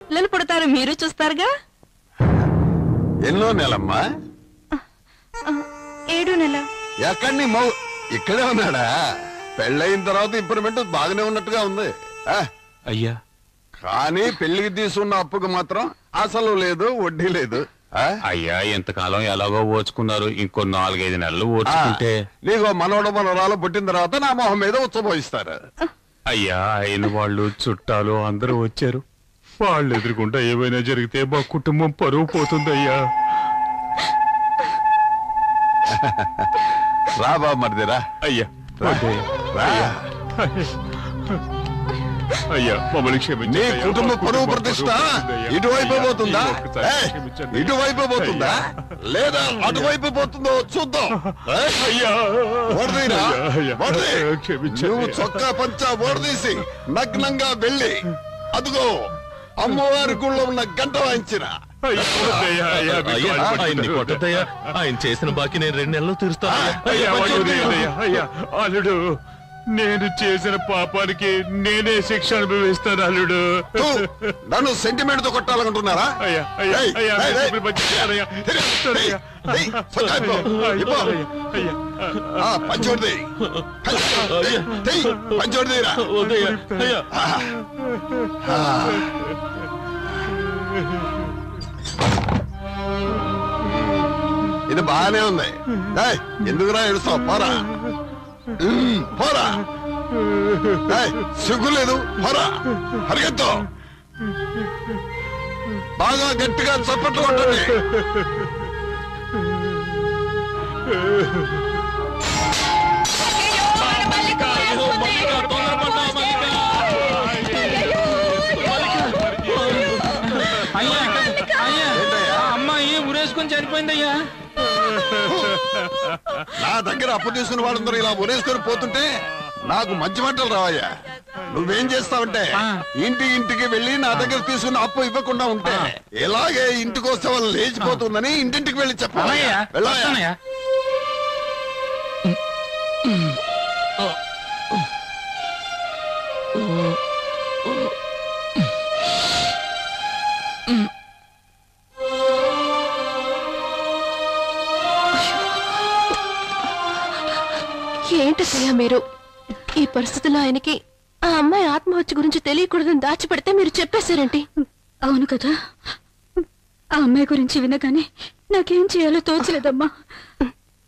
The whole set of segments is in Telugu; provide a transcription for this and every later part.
పిల్లలు పుడతారు, మీరు చూస్తారుగా. ఎన్నో నెలమ్మా? 7 నెల. ఎక్కడి ఇక్కడే ఉన్నాడా? పెళ్ళయిన తర్వాత ఇంప్రూవ్మెంట్ బాగానే ఉన్నట్టుగా ఉంది. అయ్యా, కానీ పెళ్లికి తీసుకున్న అప్పుకు మాత్రం అసలు లేదు, వడ్డీ లేదు. అయ్యా ఎంతకాలం ఎలాగో ఓచుకున్నారు, ఇంకో 4-5 నెలలు ఓచుకుంటే నీకు మనవడు మనవరాలు పుట్టిన తర్వాత నా మొహం మీద ఉచ్చబోయిస్తారు. అయ్యా, అయిన వాళ్ళు చుట్టాలు అందరూ వచ్చారు. వాళ్ళు ఎదురుకుంటా ఏమైనా జరిగితే మా కుటుంబం పరువు పోతుందయ్యా. రా బాబు మరిదిరా. అయ్యా అయ్యా, మమ్మల్ని క్షమించండి. నీ కుటుంబ పరువు ప్రతిష్ట ఇటువైపు పోతుందా, ఇటువైపు పోతుందా, లేదా అటువైపు పోతుందో చూద్దాం. నువ్వు చొక్కా పంచా ఓడదీసి నగ్నంగా వెళ్ళి అదుగో అమ్మవారి గుళ్ళో ఉన్న గంట వాయించిన. ఆయన చేసిన బాకీ నేను 2 నెలలు తీరుస్తాను. అల్లుడు, నేను చేసిన పాపానికి నేనే శిక్ష అనుభవిస్తాను. అల్లుడు, నన్ను సెంటిమెంట్ తో కొట్టాలనుకుంటున్నారా? పంచోడిది పంచోడిదిరా. ఇది బాగానే ఉంది. ఎందుకురా ఏడుస్తావు? పోరా పోరా, సిగ్గులేదు, పోరా, పరిగెత్తు. బాగా గట్టిగా చప్పట్లు కొట్టండి. అమ్మాయి ఉరేసుకొని చనిపోయిందయ్యా. నా దగ్గర అప్పు తీసుకున్న వాళ్ళందరూ ఇలా ఉరేసుకొని పోతుంటే నాకు మంచి మాటలు రావయ్యా. నువ్వేం చేస్తావంటే ఇంటికి వెళ్ళి నా దగ్గర తీసుకున్న అప్పు ఇవ్వకుండా ఉంటే ఇలాగే ఇంటికి వస్తే వాళ్ళు లేచిపోతుందని ఇంటింటికి వెళ్ళి చెప్పాలయ్యా. ఏంటయ్యా మీరు? ఈ పరిస్థితుల్లో ఆయనకి ఆ అమ్మాయి ఆత్మహత్య గురించి తెలియకూడదని దాచిపెడితే మీరు చెప్పేశారేంటి? అవును కదా, ఆ అమ్మాయి గురించి వినగానే నాకేం చేయాలో తోచలేదమ్మా.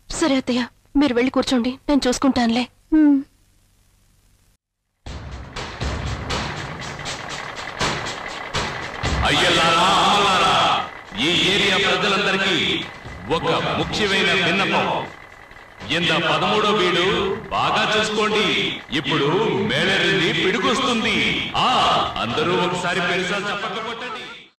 సరే అత్తయ్య, మీరు వెళ్ళి కూర్చోండి, నేను చూసుకుంటానులే. అయ్యలారా, అమ్మలారా, ఈ ఏరియా ప్రజలందరికీ ఒక ముఖ్యమైన విన్నపం. ఇంత 13వ వీడు బాగా చూసుకోండి. ఇప్పుడు మేళరింది పిడుకొస్తుంది. అందరూ ఒకసారి పెరుసా చప్పట్లు కొట్టండి.